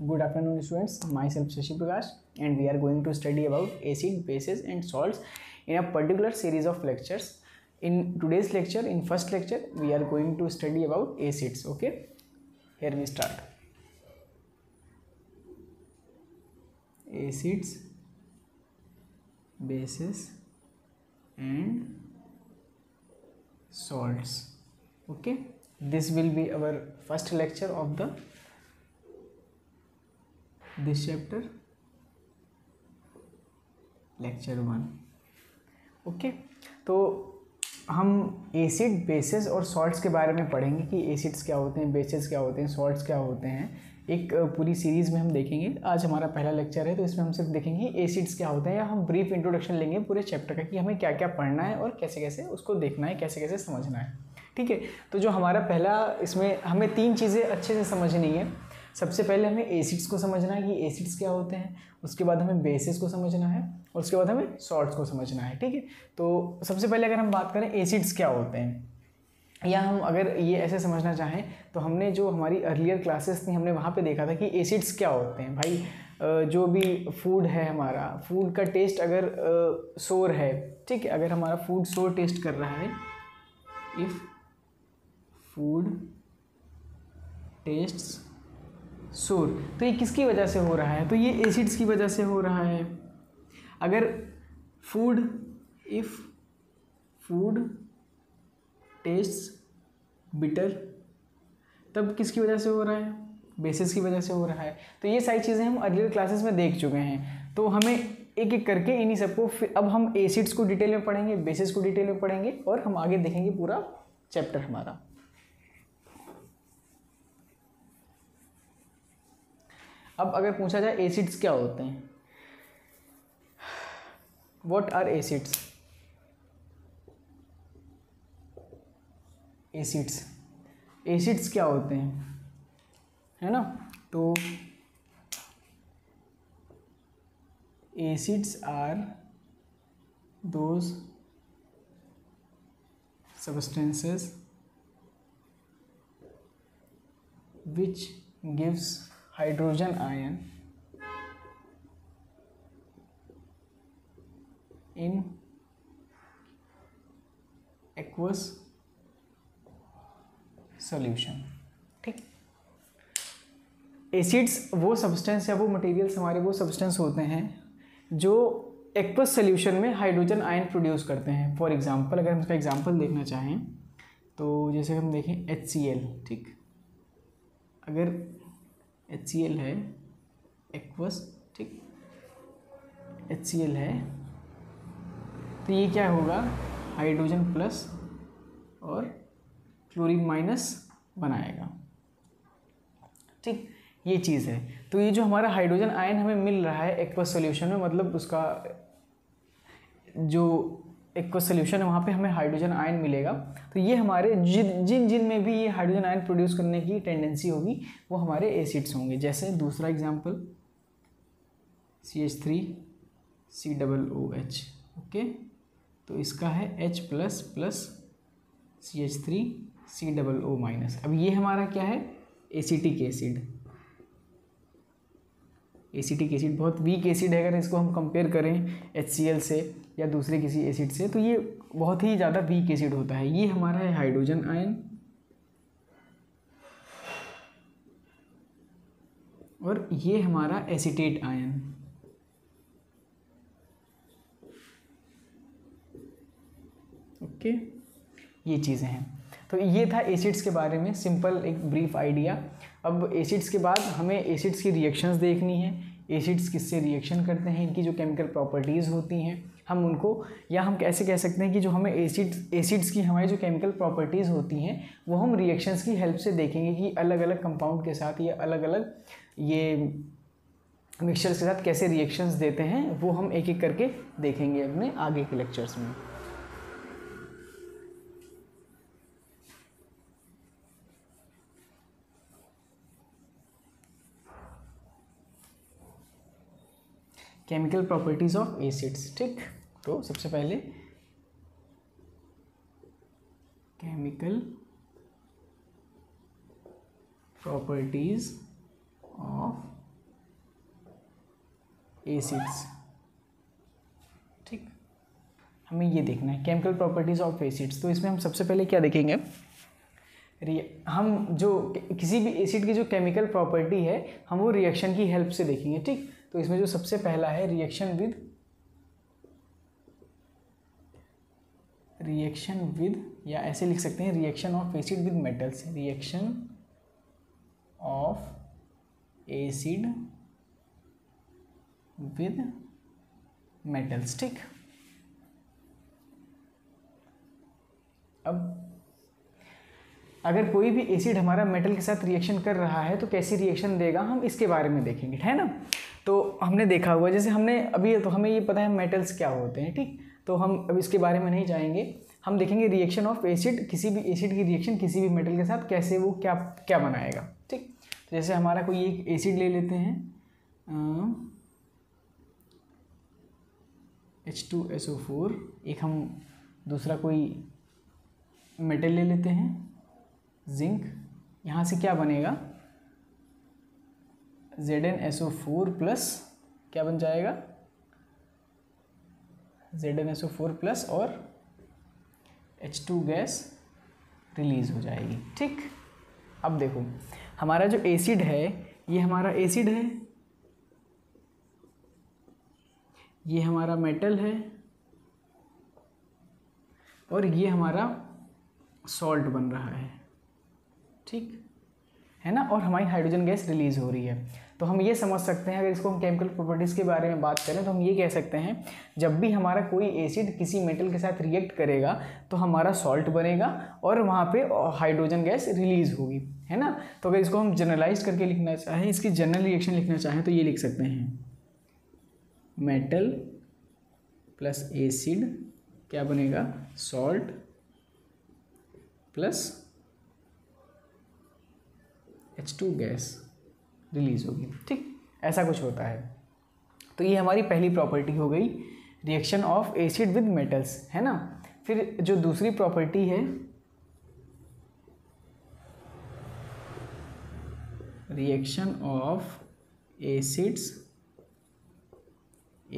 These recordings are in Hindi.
Good afternoon, students. Myself Shashi Prakash, and we are going to study about acid, bases, and salts in a particular series of lectures. In today's lecture, in first lecture, we are going to study about acids. Okay, here we start. Acids, bases, and salts. Okay, this will be our first lecture of this chapter, lecture 1. Okay, तो हम एसिड, बेसिस और सॉल्ट्स के बारे में पढ़ेंगे कि एसिड्स क्या होते हैं, बेसिस क्या होते हैं, सॉल्ट्स क्या होते हैं। एक पूरी सीरीज़ में हम देखेंगे। आज हमारा पहला लेक्चर है, तो इसमें हम सिर्फ देखेंगे एसिड्स क्या होते हैं, या हम ब्रीफ इंट्रोडक्शन लेंगे पूरे चैप्टर का कि हमें क्या क्या पढ़ना है और कैसे कैसे उसको देखना है, कैसे कैसे समझना है। ठीक है, तो जो हमारा पहला, इसमें हमें 3 चीज़ें अच्छे से समझनी है। सबसे पहले हमें एसिड्स को समझना है कि एसिड्स क्या होते हैं, उसके बाद हमें बेसिस को समझना है, और उसके बाद हमें सॉल्ट्स को समझना है। ठीक है, तो सबसे पहले अगर हम बात करें एसिड्स क्या होते हैं, या हम अगर ये ऐसे समझना चाहें तो हमने जो हमारी अर्लियर क्लासेस थी हमने वहाँ पे देखा था कि एसिड्स क्या होते हैं। भाई जो भी फूड है, हमारा फूड का टेस्ट अगर सोर है, ठीक है, अगर हमारा फूड सोर टेस्ट कर रहा है, इफ़ फूड टेस्ट्स सोर, तो ये किसकी वजह से हो रहा है? तो ये एसिड्स की वजह से हो रहा है। अगर इफ़ फूड टेस्ट्स बिटर, तब किसकी वजह से हो रहा है? बेसिस की वजह से हो रहा है। तो ये सारी चीज़ें हम अर्लियर क्लासेस में देख चुके हैं। तो हमें एक एक करके इन्हीं सबको, फिर अब हम एसिड्स को डिटेल में पढ़ेंगे, बेसिस को डिटेल में पढ़ेंगे, और हम आगे देखेंगे पूरा चैप्टर हमारा। अब अगर पूछा जाए एसिड्स क्या होते हैं, व्हाट आर एसिड्स? एसिड्स क्या होते हैं, है ना? तो acids are those substances which gives hydrogen ion in aqueous solution। ठीक, एसिड्स वो सब्सटेंस या वो मटेरियल्स, हमारे वो सब्सटेंस होते हैं जो एक्वस सोल्यूशन में हाइड्रोजन आयन प्रोड्यूस करते हैं। फॉर एग्जांपल, अगर हम इसका एग्जांपल देखना चाहें तो जैसे हम देखें HCl, ठीक, अगर HCl है एक्वस, ठीक, HCl है, तो ये क्या होगा, हाइड्रोजन प्लस और क्लोरीन माइनस बनाएगा। ठीक, ये चीज़ है। तो ये जो हमारा हाइड्रोजन आयन हमें मिल रहा है एक्वस सॉल्यूशन में, मतलब उसका जो एक्वस सॉल्यूशन है वहाँ पे हमें हाइड्रोजन आयन मिलेगा। तो ये हमारे जिन में भी ये हाइड्रोजन आयन प्रोड्यूस करने की टेंडेंसी होगी वो हमारे एसिड्स होंगे। जैसे दूसरा एग्जांपल CH3COOH, ओके, तो इसका है H plus plus CH3COO minus. अब ये हमारा क्या है, एसिटिक एसिड। एसिटिक एसिड बहुत वीक एसिड है, अगर इसको हम कंपेयर करें HCl से या दूसरे किसी एसिड से, तो ये बहुत ही ज़्यादा वीक एसिड होता है। ये हमारा है हाइड्रोजन आयन, और ये हमारा एसीटेट आयन। ओके, ये चीज़ें हैं। तो ये था एसिड्स के बारे में सिंपल एक ब्रीफ आइडिया। अब एसिड्स के बाद हमें एसिड्स की रिएक्शंस देखनी है, एसिड्स किससे रिएक्शन करते हैं, इनकी जो केमिकल प्रॉपर्टीज़ होती हैं हम उनको, या हम कैसे कह सकते हैं कि जो हमें एसिड्स की हमारी जो केमिकल प्रॉपर्टीज़ होती हैं वो हम रिएक्शंस की हेल्प से देखेंगे कि अलग अलग कंपाउंड के साथ या अलग अलग ये मिक्सचर्स के साथ कैसे रिएक्शंस देते हैं, वो हम एक एक करके देखेंगे अपने आगे के लेक्चर्स में। Chemical properties of acids. ठीक, तो सबसे पहले केमिकल प्रॉपर्टीज ऑफ एसिड्स। ठीक, हमें ये देखना है केमिकल प्रॉपर्टीज़ ऑफ एसिड्स। तो इसमें हम सबसे पहले क्या देखेंगे, हम जो किसी भी एसिड की जो केमिकल प्रॉपर्टी है हम वो रिएक्शन की हेल्प से देखेंगे। ठीक, तो इसमें जो सबसे पहला है रिएक्शन विद या ऐसे लिख सकते हैं reaction of acid with metals, reaction of acid with metals. ठीक, अब अगर कोई भी एसिड हमारा मेटल के साथ रिएक्शन कर रहा है तो कैसी रिएक्शन देगा हम इसके बारे में देखेंगे, है ना। तो हमने देखा हुआ, जैसे हमने अभी, तो हमें ये पता है मेटल्स क्या होते हैं। ठीक, तो हम अब इसके बारे में नहीं जाएंगे, हम देखेंगे रिएक्शन ऑफ एसिड, किसी भी एसिड की रिएक्शन किसी भी मेटल के साथ कैसे वो क्या क्या बनाएगा। ठीक, तो जैसे हमारा कोई एक एसिड ले लेते हैं H2SO4, एक हम दूसरा कोई मेटल ले लेते हैं जिंक, यहाँ से क्या बनेगा ZnSO4 प्लस, क्या बन जाएगा ZnSO4 प्लस और H2 गैस रिलीज हो जाएगी। ठीक, अब देखो हमारा जो एसिड है, ये हमारा एसिड है, ये हमारा मेटल है और ये हमारा सॉल्ट बन रहा है। ठीक है ना, और हमारी हाइड्रोजन गैस रिलीज हो रही है। तो हम ये समझ सकते हैं, अगर इसको हम केमिकल प्रॉपर्टीज़ के बारे में बात करें तो हम ये कह सकते हैं जब भी हमारा कोई एसिड किसी मेटल के साथ रिएक्ट करेगा तो हमारा सॉल्ट बनेगा और वहाँ पे हाइड्रोजन गैस रिलीज होगी, है ना। तो अगर इसको हम जनरलाइज करके लिखना चाहें, इसकी जनरल रिएक्शन लिखना चाहें तो ये लिख सकते हैं मेटल प्लस एसिड क्या बनेगा, salt plus H2 gas release होगी। ठीक, ऐसा कुछ होता है। तो ये हमारी पहली प्रॉपर्टी हो गई reaction of acid with metals, है ना। फिर जो दूसरी प्रॉपर्टी है reaction of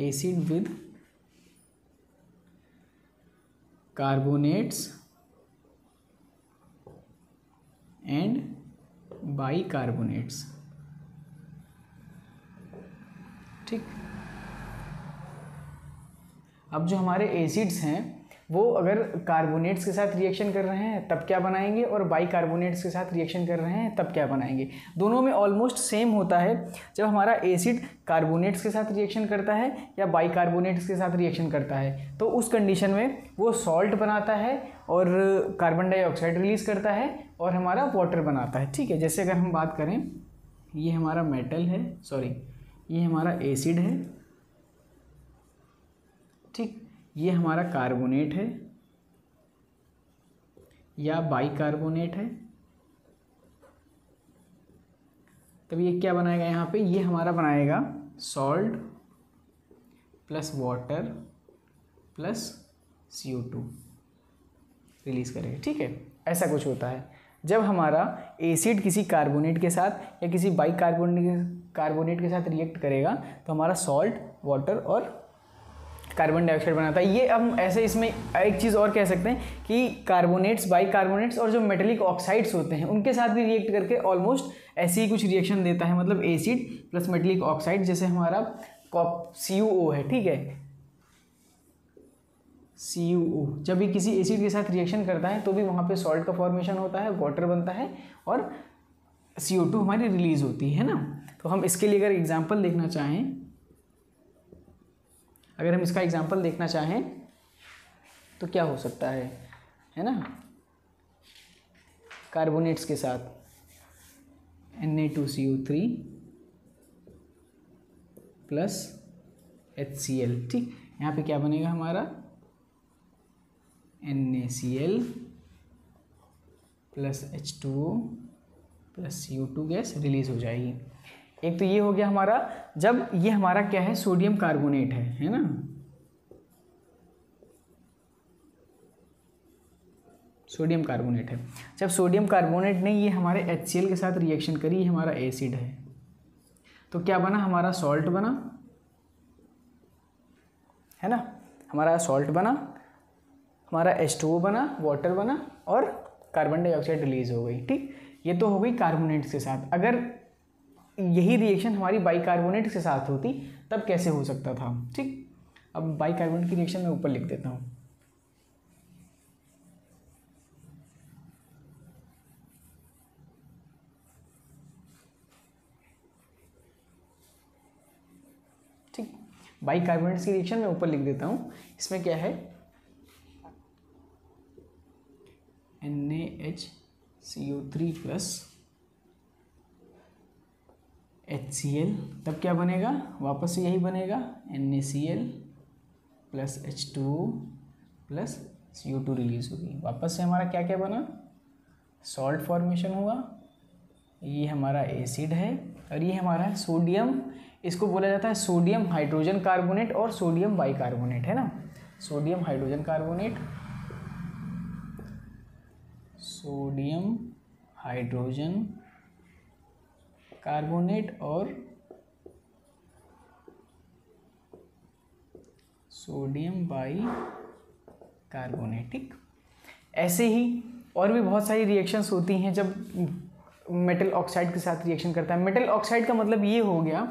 acid with carbonates and bicarbonates. ठीक, अब जो हमारे एसिड्स हैं वो अगर कार्बोनेट्स के साथ रिएक्शन कर रहे हैं तब क्या बनाएंगे और बाइकार्बोनेट्स के साथ रिएक्शन कर रहे हैं तब क्या बनाएंगे। दोनों में ऑलमोस्ट सेम होता है। जब हमारा एसिड कार्बोनेट्स के साथ रिएक्शन करता है या बाइकार्बोनेट्स के साथ रिएक्शन करता है तो उस कंडीशन में वो सॉल्ट बनाता है और कार्बन डाइऑक्साइड रिलीज़ करता है और हमारा वाटर बनाता है। ठीक है, जैसे अगर हम बात करें, ये हमारा मेटल है, सॉरी ये हमारा एसिड है। ठीक, ये हमारा कार्बोनेट है या बाइकार्बोनेट है। तब ये क्या बनाएगा यहाँ पे, ये हमारा बनाएगा salt plus water plus CO2 release करेगा। ठीक है, ऐसा कुछ होता है। जब हमारा एसिड किसी कार्बोनेट के साथ या किसी बाइकार्बोनेट के साथ रिएक्ट करेगा तो हमारा सॉल्ट, वाटर और कार्बन डाइऑक्साइड बनाता है। ये हम ऐसे इसमें एक चीज़ और कह सकते हैं कि कार्बोनेट्स, बाइकार्बोनेट्स और जो मेटेलिक ऑक्साइड्स होते हैं उनके साथ भी रिएक्ट करके ऑलमोस्ट ऐसी ही कुछ रिएक्शन देता है। मतलब एसिड प्लस मेटेलिक ऑक्साइड, जैसे हमारा CuO है। ठीक है, CuO जब भी किसी एसिड के साथ रिएक्शन करता है तो भी वहाँ पे सॉल्ट का फॉर्मेशन होता है, वाटर बनता है और CO2 हमारी रिलीज होती है ना। तो हम इसके लिए अगर एग्जाम्पल देखना चाहें, अगर हम इसका एग्जाम्पल देखना चाहें तो क्या हो सकता है ना, कार्बोनेट्स के साथ Na2CO3 प्लस HCl। ठीक, यहाँ पे क्या बनेगा हमारा NaCl plus H2O plus CO2 gas release हो जाएगी। एक तो ये हो गया हमारा, जब ये हमारा क्या है, सोडियम कार्बोनेट है ना। सोडियम कार्बोनेट है। जब सोडियम कार्बोनेट ने ये हमारे HCl के साथ रिएक्शन करी, ये हमारा एसिड है, तो क्या बना, हमारा सॉल्ट बना है ना। हमारा सॉल्ट बना, हमारा H2O बना, वाटर बना और कार्बन डाइऑक्साइड रिलीज हो गई। ठीक, ये तो हो गई कार्बोनेट्स के साथ। अगर यही रिएक्शन हमारी बाइकार्बोनेट के साथ होती तब कैसे हो सकता था। ठीक, अब बाइकार्बोनेट की रिएक्शन मैं ऊपर लिख देता हूँ। ठीक, बाइकार्बोनेट्स की रिएक्शन मैं ऊपर लिख देता हूँ। इसमें क्या है, NaHCO3 प्लस HCl, तब क्या बनेगा, वापस से यही बनेगा NaCl plus H2O plus CO2 release होगी। वापस से हमारा क्या क्या बना, सॉल्ट फॉर्मेशन हुआ, ये हमारा एसिड है और ये हमारा है सोडियम। इसको बोला जाता है सोडियम हाइड्रोजन कार्बोनेट और सोडियम बाइकार्बोनेट, है ना। Sodium hydrogen carbonate, sodium hydrogen carbonate और सोडियम बाइकार्बोनेट। ठीक, ऐसे ही और भी बहुत सारी रिएक्शंस होती हैं जब मेटल ऑक्साइड के साथ रिएक्शन करता है। मेटल ऑक्साइड का मतलब ये हो गया,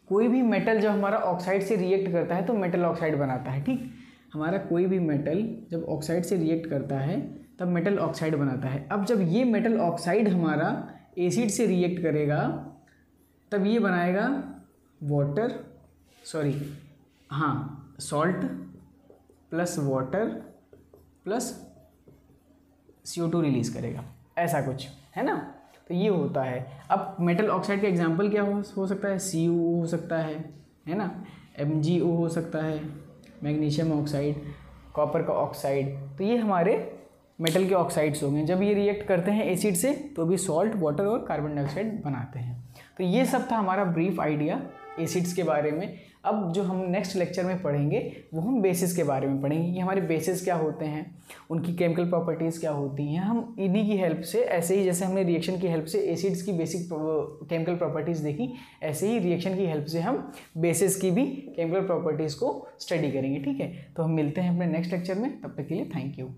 कोई भी मेटल जब हमारा ऑक्साइड से रिएक्ट करता है तो मेटल ऑक्साइड बनाता है। ठीक, हमारा कोई भी मेटल जब ऑक्साइड से रिएक्ट करता है तब मेटल ऑक्साइड बनाता है। अब जब ये मेटल ऑक्साइड हमारा एसिड से रिएक्ट करेगा तब ये बनाएगा water, salt plus water plus CO2 release करेगा, ऐसा कुछ, है ना। तो ये होता है। अब मेटल ऑक्साइड का एग्जांपल क्या हो सकता है, CuO हो सकता है ना, MgO हो सकता है, मैग्नीशियम ऑक्साइड, कॉपर का ऑक्साइड। तो ये हमारे मेटल के ऑक्साइड्स हो गए। जब ये रिएक्ट करते हैं एसिड से तो भी सॉल्ट, वाटर और कार्बन डाइऑक्साइड बनाते हैं। तो ये सब था हमारा ब्रीफ आइडिया एसिड्स के बारे में। अब जो हम नेक्स्ट लेक्चर में पढ़ेंगे वो हम बेसिस के बारे में पढ़ेंगे कि हमारे बेसिस क्या होते हैं, उनकी केमिकल प्रॉपर्टीज़ क्या होती हैं। हम इन्हीं की हेल्प से, ऐसे ही जैसे हमने रिएक्शन की हेल्प से एसिड्स की बेसिक केमिकल प्रॉपर्टीज़ देखी, ऐसे ही रिएक्शन की हेल्प से हम बेसिस की भी केमिकल प्रॉपर्टीज़ को स्टडी करेंगे। ठीक है, तो हम मिलते हैं अपने नेक्स्ट लेक्चर में। तब तक के लिए थैंक यू।